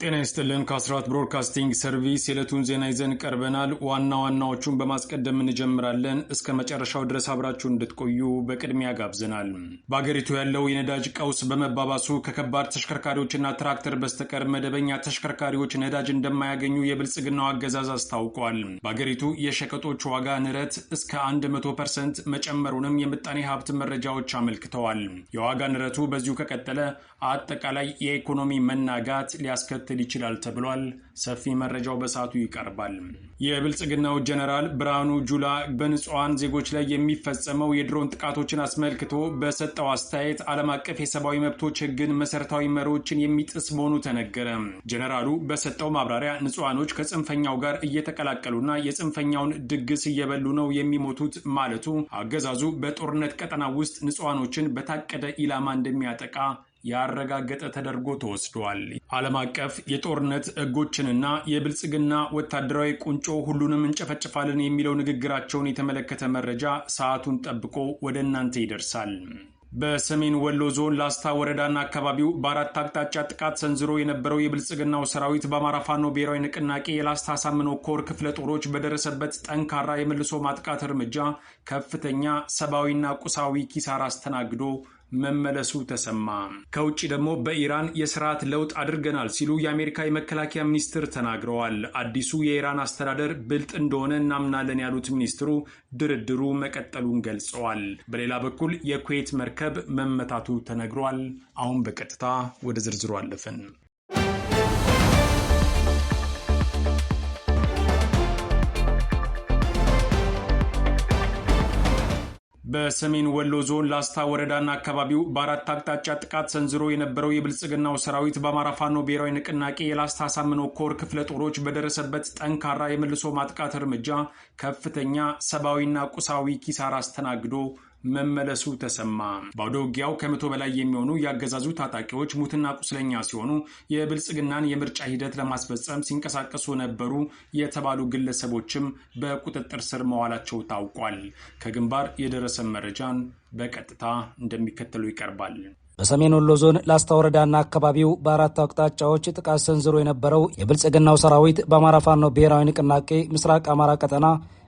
ጤና ይስጥልን ከአስራት ብሮድካስቲንግ ሰርቪስ የዕለቱን ዜና ይዘን ቀርበናል። ዋናዎቹን በማስቀደም እንጀምራለን። እስከ መጨረሻው ድረስ አብራችሁ እንድትቆዩ በቅድሚያ ጋብዘናል። በአገሪቱ ያለው የነዳጅ ቀውስ በመባባሱ ከከባድ ተሽከርካሪዎችና ትራክተር በስተቀር መደበኛ ተሽከርካሪዎች ነዳጅ እንደማያገኙ የብልጽግናው አገዛዝ አስታውቋል። በአገሪቱ የሸቀጦች ዋጋ ንረት እስከ 100% መጨመሩንም የምጣኔ ሀብት መረጃዎች አመልክተዋል። የዋጋ ንረቱ በዚሁ ከቀጠለ አጠቃላይ የኢኮኖሚ መናጋት ሊያስከትል ይችላል ተብሏል። ሰፊ መረጃው በሰዓቱ ይቀርባል። የብልጽግናው ጀነራል ብርሃኑ ጁላ በንጹሃን ዜጎች ላይ የሚፈጸመው የድሮን ጥቃቶችን አስመልክቶ በሰጠው አስተያየት ዓለም አቀፍ የሰብአዊ መብቶች ሕግን መሰረታዊ መርሆችን የሚጥስ መሆኑ ተነገረ። ጀነራሉ በሰጠው ማብራሪያ ንጹሃኖች ከጽንፈኛው ጋር እየተቀላቀሉና የጽንፈኛውን ድግስ እየበሉ ነው የሚሞቱት ማለቱ አገዛዙ በጦርነት ቀጠና ውስጥ ንጹሃኖችን በታቀደ ኢላማ እንደሚያጠቃ ያረጋገጠ ተደርጎ ተወስዷል። ዓለም አቀፍ የጦርነት ሕጎችንና የብልጽግና ወታደራዊ ቁንጮ ሁሉንም እንጨፈጭፋለን የሚለው ንግግራቸውን የተመለከተ መረጃ ሰዓቱን ጠብቆ ወደ እናንተ ይደርሳል። በሰሜን ወሎ ዞን ላስታ ወረዳና አካባቢው በአራት አቅጣጫ ጥቃት ሰንዝሮ የነበረው የብልጽግናው ሰራዊት በአማራ ፋኖ ብሔራዊ ንቅናቄ የላስታ አሳምነው ኮር ክፍለ ጦሮች በደረሰበት ጠንካራ የመልሶ ማጥቃት እርምጃ ከፍተኛ ሰብአዊና ቁሳዊ ኪሳራ አስተናግዶ መመለሱ ተሰማ። ከውጭ ደግሞ በኢራን የስርዓት ለውጥ አድርገናል ሲሉ የአሜሪካ የመከላከያ ሚኒስትር ተናግረዋል። አዲሱ የኢራን አስተዳደር ብልጥ እንደሆነ እናምናለን ያሉት ሚኒስትሩ ድርድሩ መቀጠሉን ገልጸዋል። በሌላ በኩል የኩዌት መርከብ መመታቱ ተነግሯል። አሁን በቀጥታ ወደ ዝርዝሩ አለፈን። በሰሜን ወሎ ዞን ላስታ ወረዳና አካባቢው በአራት አቅጣጫ ጥቃት ሰንዝሮ የነበረው የብልጽግናው ሰራዊት በአማራ ፋኖ ብሔራዊ ንቅናቄ የላስታ አሳምነው ኮር ክፍለ ጦሮች በደረሰበት ጠንካራ የመልሶ ማጥቃት እርምጃ ከፍተኛ ሰብአዊና ቁሳዊ ኪሳራ አስተናግዶ መመለሱ ተሰማ። በአውደ ውጊያው ከ100 በላይ የሚሆኑ ያገዛዙ ታጣቂዎች ሙትና ቁስለኛ ሲሆኑ የብልጽግናን የምርጫ ሂደት ለማስፈጸም ሲንቀሳቀሱ ነበሩ የተባሉ ግለሰቦችም በቁጥጥር ስር መዋላቸው ታውቋል። ከግንባር የደረሰ መረጃን በቀጥታ እንደሚከተሉ ይቀርባል። በሰሜን ወሎ ዞን ላስታ ወረዳና አካባቢው በአራት አቅጣጫዎች ጥቃት ሰንዝሮ የነበረው የብልጽግናው ሰራዊት በአማራ ፋኖ ብሔራዊ ንቅናቄ ምስራቅ አማራ ቀጠና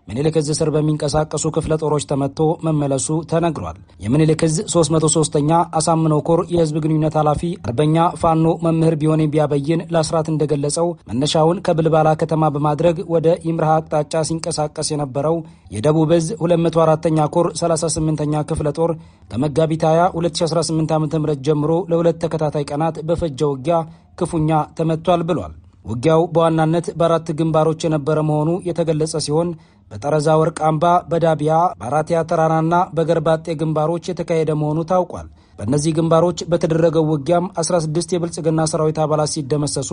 ምኒልክ ዕዝ ስር በሚንቀሳቀሱ ክፍለ ጦሮች ተመቶ መመለሱ ተነግሯል። የምኒልክ ዕዝ 303ኛ አሳምነው ኮር የህዝብ ግንኙነት ኃላፊ አርበኛ ፋኖ መምህር ቢሆኔ ቢያበይን ለአስራት እንደገለጸው መነሻውን ከብልባላ ከተማ በማድረግ ወደ ይምርሃ አቅጣጫ ሲንቀሳቀስ የነበረው የደቡብ ዕዝ 204ኛ ኮር 38ኛ ክፍለ ጦር ከመጋቢት 20 2018 ዓ.ም ጀምሮ ለሁለት ተከታታይ ቀናት በፈጀ ውጊያ ክፉኛ ተመቷል ብሏል። ውጊያው በዋናነት በአራት ግንባሮች የነበረ መሆኑ የተገለጸ ሲሆን በጠረዛ ወርቅ አምባ፣ በዳቢያ፣ በአራቲያ ተራራና በገርባጤ ግንባሮች የተካሄደ መሆኑ ታውቋል። በእነዚህ ግንባሮች በተደረገው ውጊያም 16 የብልጽግና ሰራዊት አባላት ሲደመሰሱ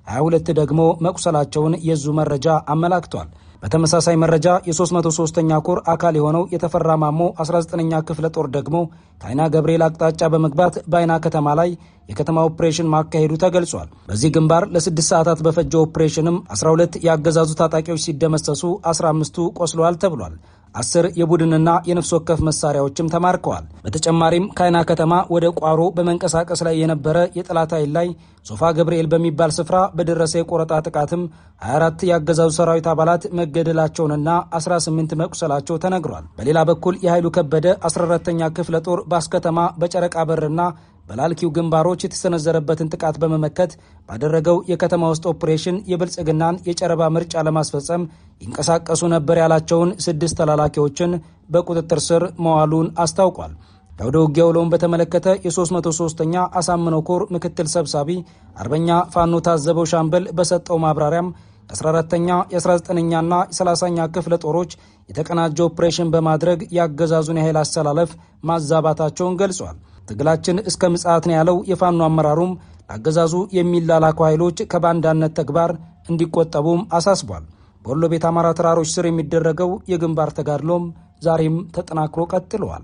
22 ደግሞ መቁሰላቸውን የዙ መረጃ አመላክቷል። በተመሳሳይ መረጃ የ303ኛ ኮር አካል የሆነው የተፈራ ማሞ 19ኛ ክፍለ ጦር ደግሞ ከአይና ገብርኤል አቅጣጫ በመግባት በአይና ከተማ ላይ የከተማ ኦፕሬሽን ማካሄዱ ተገልጿል። በዚህ ግንባር ለ6 ሰዓታት በፈጀ ኦፕሬሽንም 12 የአገዛዙ ታጣቂዎች ሲደመሰሱ 15ቱ ቆስለዋል ተብሏል። 10 የቡድንና የነፍስ ወከፍ መሳሪያዎችም ተማርከዋል። በተጨማሪም ከአይና ከተማ ወደ ቋሮ በመንቀሳቀስ ላይ የነበረ የጠላት ኃይል ላይ ሶፋ ገብርኤል በሚባል ስፍራ በደረሰ የቆረጣ ጥቃትም 24 የአገዛዙ ሰራዊት አባላት መገደላቸውንና 18 መቁሰላቸው ተነግሯል። በሌላ በኩል የኃይሉ ከበደ 14ኛ ክፍለ ጦር ባስከተማ በጨረቃ በርና በላልኪው ግንባሮች የተሰነዘረበትን ጥቃት በመመከት ባደረገው የከተማ ውስጥ ኦፕሬሽን የብልጽግናን የጨረባ ምርጫ ለማስፈጸም ይንቀሳቀሱ ነበር ያላቸውን 6 ተላላኪዎችን በቁጥጥር ስር መዋሉን አስታውቋል። የአውደ ውጊያ ውሎውን በተመለከተ የ303ኛ አሳምነው ኮር ምክትል ሰብሳቢ አርበኛ ፋኖ ታዘበው ሻምበል በሰጠው ማብራሪያም የ14ኛ የ19ኛና የ30ኛ ክፍለ ጦሮች የተቀናጀ ኦፕሬሽን በማድረግ የአገዛዙን የኃይል አሰላለፍ ማዛባታቸውን ገልጿል። ትግላችን እስከ ምጽአት ነው ያለው የፋኖ አመራሩም ለአገዛዙ የሚላላኩ ኃይሎች ከባንዳነት ተግባር እንዲቆጠቡም አሳስቧል። በወሎ ቤት አማራ ተራሮች ስር የሚደረገው የግንባር ተጋድሎም ዛሬም ተጠናክሮ ቀጥሏል።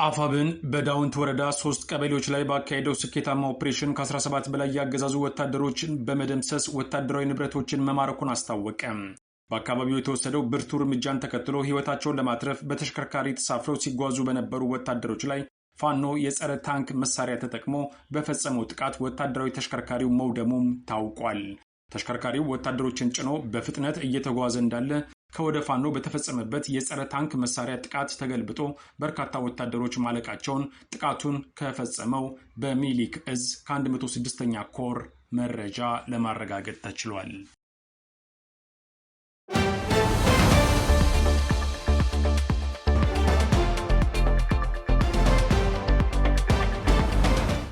አፋብን በዳውንት ወረዳ 3 ቀበሌዎች ላይ ባካሄደው ስኬታማ ኦፕሬሽን ከ17 በላይ ያገዛዙ ወታደሮችን በመደምሰስ ወታደራዊ ንብረቶችን መማረኩን አስታወቀ። በአካባቢው የተወሰደው ብርቱ እርምጃን ተከትሎ ሕይወታቸውን ለማትረፍ በተሽከርካሪ ተሳፍረው ሲጓዙ በነበሩ ወታደሮች ላይ ፋኖ የጸረ ታንክ መሳሪያ ተጠቅሞ በፈጸመው ጥቃት ወታደራዊ ተሽከርካሪው መውደሙም ታውቋል። ተሽከርካሪው ወታደሮችን ጭኖ በፍጥነት እየተጓዘ እንዳለ ከወደ ፋኖ በተፈጸመበት የጸረ ታንክ መሳሪያ ጥቃት ተገልብጦ በርካታ ወታደሮች ማለቃቸውን ጥቃቱን ከፈጸመው በሚኒሊክ እዝ ከ106ኛ ኮር መረጃ ለማረጋገጥ ተችሏል።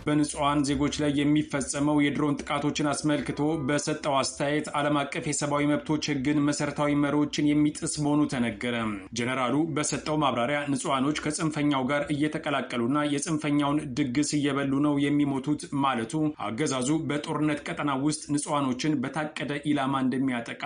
በንጹሃን ዜጎች ላይ የሚፈጸመው የድሮን ጥቃቶችን አስመልክቶ በሰጠው አስተያየት ዓለም አቀፍ የሰብአዊ መብቶች ሕግን መሰረታዊ መርሆችን የሚጥስ መሆኑ ተነገረ። ጀነራሉ በሰጠው ማብራሪያ ንጹሃኖች ከጽንፈኛው ጋር እየተቀላቀሉና የጽንፈኛውን ድግስ እየበሉ ነው የሚሞቱት ማለቱ አገዛዙ በጦርነት ቀጠና ውስጥ ንጹሃኖችን በታቀደ ኢላማ እንደሚያጠቃ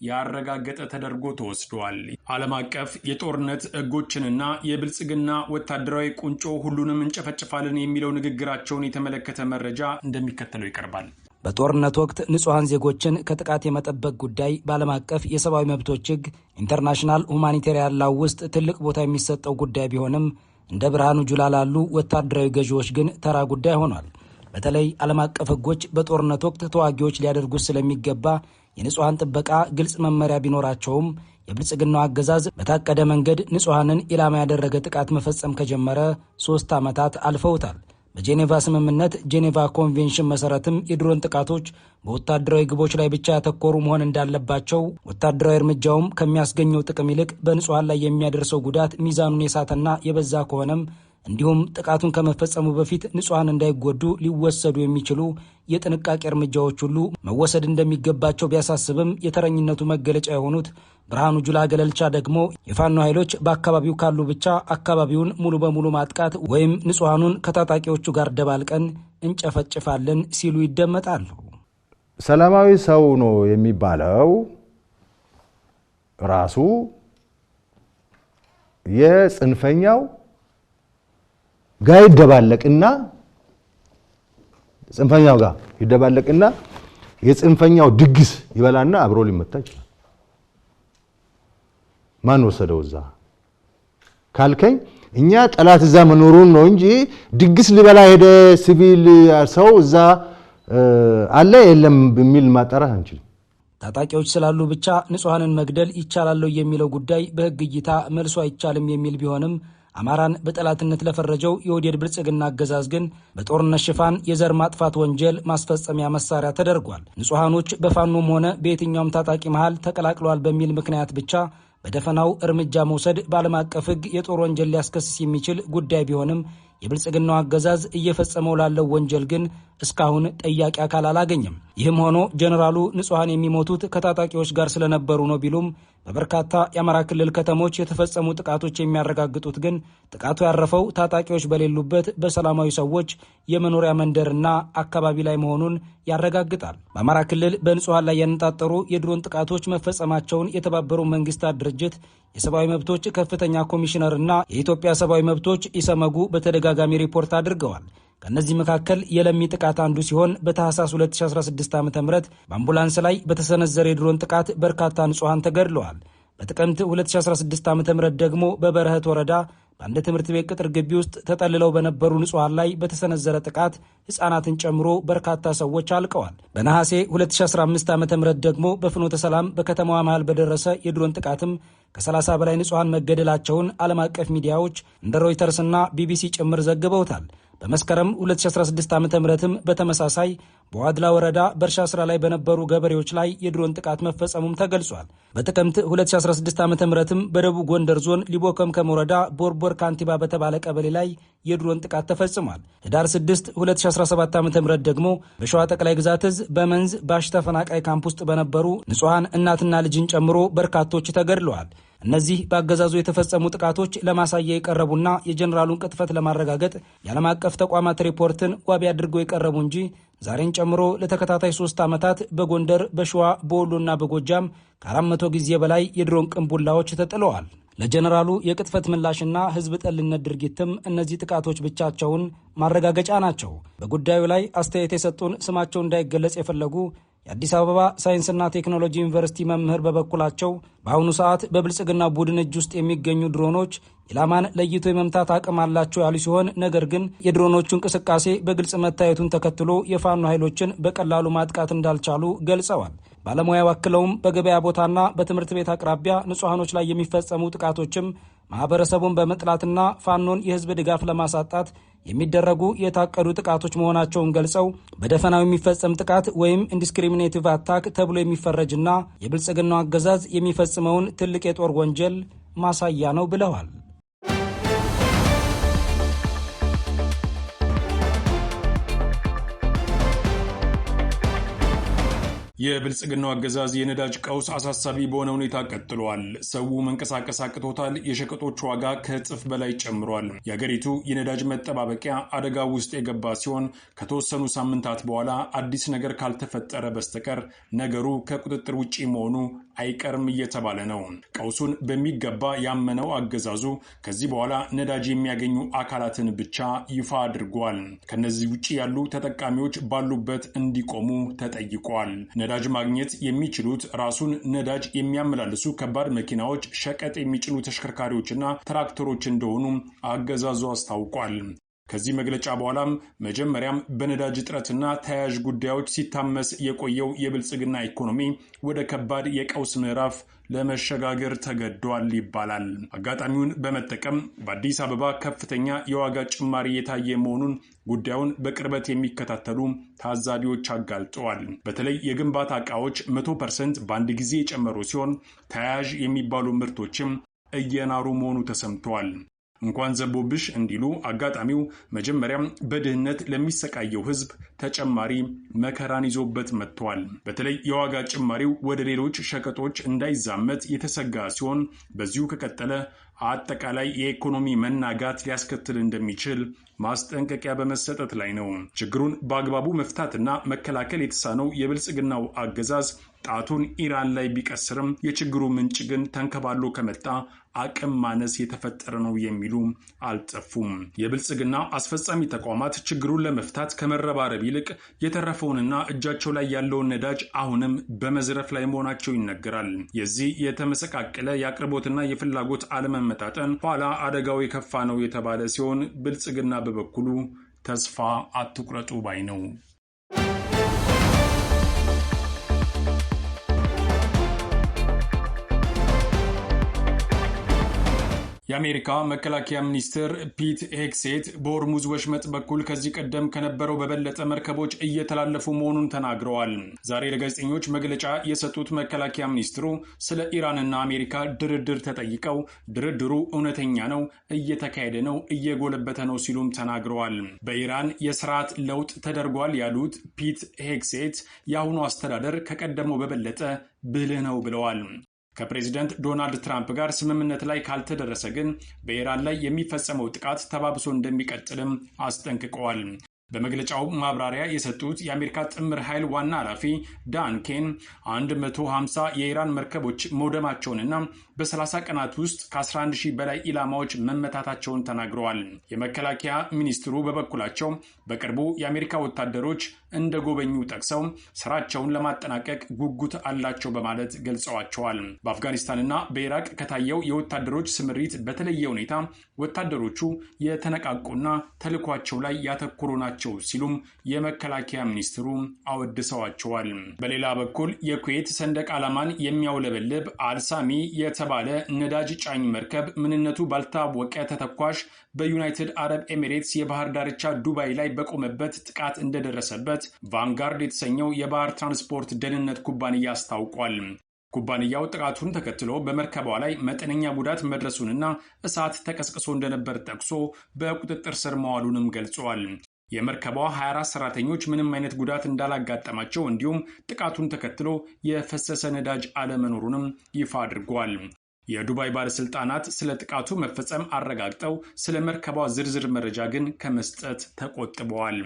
ያረጋገጠ ተደርጎ ተወስዷል። ዓለም አቀፍ የጦርነት ሕጎችንና የብልጽግና ወታደራዊ ቁንጮ ሁሉንም እንጨፈጭፋለን የሚለው ንግግራቸውን የተመለከተ መረጃ እንደሚከተለው ይቀርባል። በጦርነት ወቅት ንጹሃን ዜጎችን ከጥቃት የመጠበቅ ጉዳይ በዓለም አቀፍ የሰብአዊ መብቶች ሕግ ኢንተርናሽናል ሁማኒቴሪያን ላው ውስጥ ትልቅ ቦታ የሚሰጠው ጉዳይ ቢሆንም እንደ ብርሃኑ ጁላ ላሉ ወታደራዊ ገዢዎች ግን ተራ ጉዳይ ሆኗል። በተለይ ዓለም አቀፍ ሕጎች በጦርነት ወቅት ተዋጊዎች ሊያደርጉት ስለሚገባ የንጹሃን ጥበቃ ግልጽ መመሪያ ቢኖራቸውም የብልጽግናው አገዛዝ በታቀደ መንገድ ንጹሃንን ኢላማ ያደረገ ጥቃት መፈጸም ከጀመረ 3 ዓመታት አልፈውታል። በጄኔቫ ስምምነት ጄኔቫ ኮንቬንሽን መሰረትም የድሮን ጥቃቶች በወታደራዊ ግቦች ላይ ብቻ ያተኮሩ መሆን እንዳለባቸው፣ ወታደራዊ እርምጃውም ከሚያስገኘው ጥቅም ይልቅ በንጹሃን ላይ የሚያደርሰው ጉዳት ሚዛኑን የሳተና የበዛ ከሆነም እንዲሁም ጥቃቱን ከመፈጸሙ በፊት ንጹሃን እንዳይጎዱ ሊወሰዱ የሚችሉ የጥንቃቄ እርምጃዎች ሁሉ መወሰድ እንደሚገባቸው ቢያሳስብም የተረኝነቱ መገለጫ የሆኑት ብርሃኑ ጁላ ገለልቻ ደግሞ የፋኖ ኃይሎች በአካባቢው ካሉ ብቻ አካባቢውን ሙሉ በሙሉ ማጥቃት ወይም ንጹሃኑን ከታጣቂዎቹ ጋር ደባልቀን እንጨፈጭፋለን ሲሉ ይደመጣሉ። ሰላማዊ ሰው ነው የሚባለው ራሱ የጽንፈኛው ጋር ይደባለቅና ጽንፈኛው ጋር ይደባለቅና የጽንፈኛው ድግስ ይበላና አብሮ ሊመታ ይችላል። ማን ወሰደው እዛ ካልከኝ እኛ ጠላት እዛ መኖሩን ነው እንጂ ድግስ ሊበላ ሄደ ሲቪል ሰው እዛ አለ የለም በሚል ማጣራት አንችልም። ታጣቂዎች ስላሉ ብቻ ንጹሃንን መግደል ይቻላል የሚለው ጉዳይ በሕግ እይታ መልሶ አይቻልም የሚል ቢሆንም አማራን በጠላትነት ለፈረጀው የወዴድ ብልጽግና አገዛዝ ግን በጦርነት ሽፋን የዘር ማጥፋት ወንጀል ማስፈጸሚያ መሳሪያ ተደርጓል። ንጹሃኖች በፋኖም ሆነ በየትኛውም ታጣቂ መሃል ተቀላቅለዋል በሚል ምክንያት ብቻ በደፈናው እርምጃ መውሰድ በዓለም አቀፍ ሕግ የጦር ወንጀል ሊያስከስስ የሚችል ጉዳይ ቢሆንም የብልጽግናው አገዛዝ እየፈጸመው ላለው ወንጀል ግን እስካሁን ጠያቂ አካል አላገኘም። ይህም ሆኖ ጀነራሉ ንጹሃን የሚሞቱት ከታጣቂዎች ጋር ስለነበሩ ነው ቢሉም በበርካታ የአማራ ክልል ከተሞች የተፈጸሙ ጥቃቶች የሚያረጋግጡት ግን ጥቃቱ ያረፈው ታጣቂዎች በሌሉበት በሰላማዊ ሰዎች የመኖሪያ መንደርና አካባቢ ላይ መሆኑን ያረጋግጣል። በአማራ ክልል በንጹሃን ላይ ያነጣጠሩ የድሮን ጥቃቶች መፈጸማቸውን የተባበሩት መንግስታት ድርጅት የሰብአዊ መብቶች ከፍተኛ ኮሚሽነርና የኢትዮጵያ ሰብአዊ መብቶች ኢሰመጉ በተደጋጋሚ ሪፖርት አድርገዋል። ከነዚህ መካከል የለሚ ጥቃት አንዱ ሲሆን በታህሳስ 2016 ዓ.ም በአምቡላንስ ላይ በተሰነዘረ የድሮን ጥቃት በርካታ ንጹሃን ተገድለዋል። በጥቅምት 2016 ዓ.ም ደግሞ በበረህት ወረዳ በአንድ ትምህርት ቤት ቅጥር ግቢ ውስጥ ተጠልለው በነበሩ ንጹሃን ላይ በተሰነዘረ ጥቃት ሕፃናትን ጨምሮ በርካታ ሰዎች አልቀዋል። በነሐሴ 2015 ዓ.ም ደግሞ በፍኖተ ሰላም በከተማዋ መሃል በደረሰ የድሮን ጥቃትም ከ30 በላይ ንጹሃን መገደላቸውን ዓለም አቀፍ ሚዲያዎች እንደ ሮይተርስና ቢቢሲ ጭምር ዘግበውታል። በመስከረም 2016 ዓ.ም በተመሳሳይ በዋድላ ወረዳ በእርሻ ስራ ላይ በነበሩ ገበሬዎች ላይ የድሮን ጥቃት መፈጸሙም ተገልጿል። በጥቅምት 2016 ዓ.ም በደቡብ ጎንደር ዞን ሊቦ ከምከም ወረዳ ቦርቦር ካንቲባ በተባለ ቀበሌ ላይ የድሮን ጥቃት ተፈጽሟል። ህዳር 6 2017 ዓ.ም ደግሞ በሸዋ ጠቅላይ ግዛት እዝ በመንዝ ባሽ ተፈናቃይ ካምፕ ውስጥ በነበሩ ንጹሃን እናትና ልጅን ጨምሮ በርካቶች ተገድለዋል። እነዚህ በአገዛዙ የተፈጸሙ ጥቃቶች ለማሳያ የቀረቡና የጀኔራሉን ቅጥፈት ለማረጋገጥ የዓለም አቀፍ ተቋማት ሪፖርትን ዋቢ አድርገው የቀረቡ እንጂ ዛሬን ጨምሮ ለተከታታይ 3 ዓመታት በጎንደር፣ በሸዋ፣ በወሎና በጎጃም ከ400 ጊዜ በላይ የድሮን ቅንቡላዎች ተጥለዋል። ለጀኔራሉ የቅጥፈት ምላሽና ህዝብ ጠልነት ድርጊትም እነዚህ ጥቃቶች ብቻቸውን ማረጋገጫ ናቸው። በጉዳዩ ላይ አስተያየት የሰጡን ስማቸው እንዳይገለጽ የፈለጉ የአዲስ አበባ ሳይንስና ቴክኖሎጂ ዩኒቨርሲቲ መምህር በበኩላቸው በአሁኑ ሰዓት በብልጽግና ቡድን እጅ ውስጥ የሚገኙ ድሮኖች ኢላማን ለይቶ የመምታት አቅም አላቸው ያሉ ሲሆን ነገር ግን የድሮኖቹ እንቅስቃሴ በግልጽ መታየቱን ተከትሎ የፋኖ ኃይሎችን በቀላሉ ማጥቃት እንዳልቻሉ ገልጸዋል። ባለሙያው አክለውም በገበያ ቦታና በትምህርት ቤት አቅራቢያ ንጹሐኖች ላይ የሚፈጸሙ ጥቃቶችም ማህበረሰቡን በመጥላትና ፋኖን የህዝብ ድጋፍ ለማሳጣት የሚደረጉ የታቀዱ ጥቃቶች መሆናቸውን ገልጸው በደፈናው የሚፈጸም ጥቃት ወይም ኢንዲስክሪሚኔቲቭ አታክ ተብሎ የሚፈረጅና የብልጽግናው አገዛዝ የሚፈጽመውን ትልቅ የጦር ወንጀል ማሳያ ነው ብለዋል። የብልጽግናው አገዛዝ የነዳጅ ቀውስ አሳሳቢ በሆነ ሁኔታ ቀጥሏል። ሰው መንቀሳቀስ አቅቶታል። የሸቀጦች ዋጋ ከእጥፍ በላይ ጨምሯል። የሀገሪቱ የነዳጅ መጠባበቂያ አደጋ ውስጥ የገባ ሲሆን ከተወሰኑ ሳምንታት በኋላ አዲስ ነገር ካልተፈጠረ በስተቀር ነገሩ ከቁጥጥር ውጪ መሆኑ አይቀርም እየተባለ ነው። ቀውሱን በሚገባ ያመነው አገዛዙ ከዚህ በኋላ ነዳጅ የሚያገኙ አካላትን ብቻ ይፋ አድርጓል። ከነዚህ ውጪ ያሉ ተጠቃሚዎች ባሉበት እንዲቆሙ ተጠይቋል። ነዳጅ ማግኘት የሚችሉት ራሱን ነዳጅ የሚያመላልሱ ከባድ መኪናዎች፣ ሸቀጥ የሚጭኑ ተሽከርካሪዎችና ትራክተሮች እንደሆኑ አገዛዙ አስታውቋል። ከዚህ መግለጫ በኋላም መጀመሪያም በነዳጅ እጥረትና ተያያዥ ጉዳዮች ሲታመስ የቆየው የብልጽግና ኢኮኖሚ ወደ ከባድ የቀውስ ምዕራፍ ለመሸጋገር ተገዷል ይባላል። አጋጣሚውን በመጠቀም በአዲስ አበባ ከፍተኛ የዋጋ ጭማሪ የታየ መሆኑን ጉዳዩን በቅርበት የሚከታተሉ ታዛቢዎች አጋልጠዋል። በተለይ የግንባታ ዕቃዎች 100% በአንድ ጊዜ የጨመሩ ሲሆን ተያያዥ የሚባሉ ምርቶችም እየናሩ መሆኑ ተሰምተዋል። እንኳን ዘቦብሽ እንዲሉ አጋጣሚው መጀመሪያም በድህነት ለሚሰቃየው ሕዝብ ተጨማሪ መከራን ይዞበት መጥቷል። በተለይ የዋጋ ጭማሪው ወደ ሌሎች ሸቀጦች እንዳይዛመት የተሰጋ ሲሆን በዚሁ ከቀጠለ አጠቃላይ የኢኮኖሚ መናጋት ሊያስከትል እንደሚችል ማስጠንቀቂያ በመሰጠት ላይ ነው። ችግሩን በአግባቡ መፍታትና መከላከል የተሳነው የብልጽግናው አገዛዝ ጣቱን ኢራን ላይ ቢቀስርም የችግሩ ምንጭ ግን ተንከባሎ ከመጣ አቅም ማነስ የተፈጠረ ነው የሚሉ አልጠፉም። የብልጽግና አስፈጻሚ ተቋማት ችግሩን ለመፍታት ከመረባረብ ይልቅ የተረፈውንና እጃቸው ላይ ያለውን ነዳጅ አሁንም በመዝረፍ ላይ መሆናቸው ይነገራል። የዚህ የተመሰቃቀለ የአቅርቦትና የፍላጎት አለመመጣጠን ኋላ አደጋው የከፋ ነው የተባለ ሲሆን ብልጽግና በበኩሉ ተስፋ አትቁረጡ ባይ ነው። የአሜሪካ መከላከያ ሚኒስትር ፒት ሄግሴት በሆርሙዝ ወሽመጥ በኩል ከዚህ ቀደም ከነበረው በበለጠ መርከቦች እየተላለፉ መሆኑን ተናግረዋል። ዛሬ ለጋዜጠኞች መግለጫ የሰጡት መከላከያ ሚኒስትሩ ስለ ኢራንና አሜሪካ ድርድር ተጠይቀው ድርድሩ እውነተኛ ነው፣ እየተካሄደ ነው፣ እየጎለበተ ነው ሲሉም ተናግረዋል። በኢራን የስርዓት ለውጥ ተደርጓል ያሉት ፒት ሄግሴት የአሁኑ አስተዳደር ከቀደመው በበለጠ ብልህ ነው ብለዋል። ከፕሬዚደንት ዶናልድ ትራምፕ ጋር ስምምነት ላይ ካልተደረሰ ግን በኢራን ላይ የሚፈጸመው ጥቃት ተባብሶ እንደሚቀጥልም አስጠንቅቀዋል። በመግለጫው ማብራሪያ የሰጡት የአሜሪካ ጥምር ኃይል ዋና ኃላፊ ዳን ኬን 150 የኢራን መርከቦች መውደማቸውንና በ30 ቀናት ውስጥ ከ11,000 በላይ ኢላማዎች መመታታቸውን ተናግረዋል። የመከላከያ ሚኒስትሩ በበኩላቸው በቅርቡ የአሜሪካ ወታደሮች እንደጎበኙ ጠቅሰው ስራቸውን ለማጠናቀቅ ጉጉት አላቸው በማለት ገልጸዋቸዋል። በአፍጋኒስታንና በኢራቅ ከታየው የወታደሮች ስምሪት በተለየ ሁኔታ ወታደሮቹ የተነቃቁና ተልዕኳቸው ላይ ያተኮሩ ናቸው ሲሉም የመከላከያ ሚኒስትሩ አወድሰዋቸዋል። በሌላ በኩል የኩዌት ሰንደቅ ዓላማን የሚያውለበልብ አልሳሚ የተባለ ነዳጅ ጫኝ መርከብ ምንነቱ ባልታወቀ ተተኳሽ በዩናይትድ አረብ ኤሚሬትስ የባህር ዳርቻ ዱባይ ላይ በቆመበት ጥቃት እንደደረሰበት ቫንጋርድ የተሰኘው የባህር ትራንስፖርት ደህንነት ኩባንያ አስታውቋል። ኩባንያው ጥቃቱን ተከትሎ በመርከቧ ላይ መጠነኛ ጉዳት መድረሱንና እሳት ተቀስቅሶ እንደነበር ጠቅሶ በቁጥጥር ስር መዋሉንም ገልጿል። የመርከቧ 24 ሰራተኞች ምንም አይነት ጉዳት እንዳላጋጠማቸው እንዲሁም ጥቃቱን ተከትሎ የፈሰሰ ነዳጅ አለመኖሩንም ይፋ አድርጓል። የዱባይ ባለስልጣናት ስለ ጥቃቱ መፈጸም አረጋግጠው ስለ መርከቧ ዝርዝር መረጃ ግን ከመስጠት ተቆጥበዋል።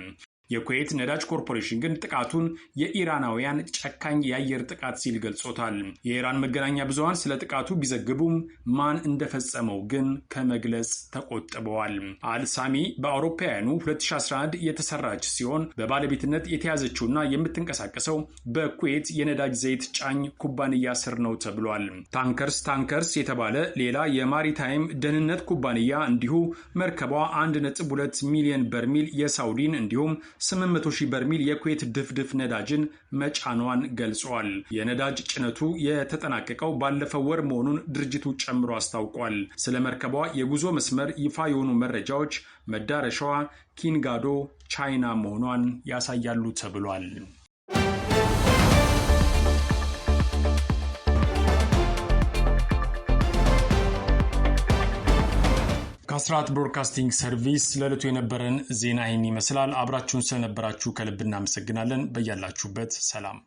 የኩዌት ነዳጅ ኮርፖሬሽን ግን ጥቃቱን የኢራናውያን ጨካኝ የአየር ጥቃት ሲል ገልጾታል። የኢራን መገናኛ ብዙሃን ስለ ጥቃቱ ቢዘግቡም ማን እንደፈጸመው ግን ከመግለጽ ተቆጥበዋል። አልሳሚ በአውሮፓውያኑ 2011 የተሰራች ሲሆን በባለቤትነት የተያዘችውና የምትንቀሳቀሰው በኩዌት የነዳጅ ዘይት ጫኝ ኩባንያ ስር ነው ተብሏል። ታንከርስ የተባለ ሌላ የማሪታይም ደህንነት ኩባንያ እንዲሁ መርከቧ 1.2 ሚሊዮን በርሚል የሳውዲን እንዲሁም 800,000 በርሚል የኩዌት ድፍድፍ ነዳጅን መጫኗን ገልጿል። የነዳጅ ጭነቱ የተጠናቀቀው ባለፈው ወር መሆኑን ድርጅቱ ጨምሮ አስታውቋል። ስለ መርከቧ የጉዞ መስመር ይፋ የሆኑ መረጃዎች መዳረሻዋ ኪንጋዶ ቻይና መሆኗን ያሳያሉ ተብሏል። ከአስራት ብሮድካስቲንግ ሰርቪስ ለዕለቱ የነበረን ዜና ይህን ይመስላል። አብራችሁን ስለነበራችሁ ከልብ እናመሰግናለን። በያላችሁበት ሰላም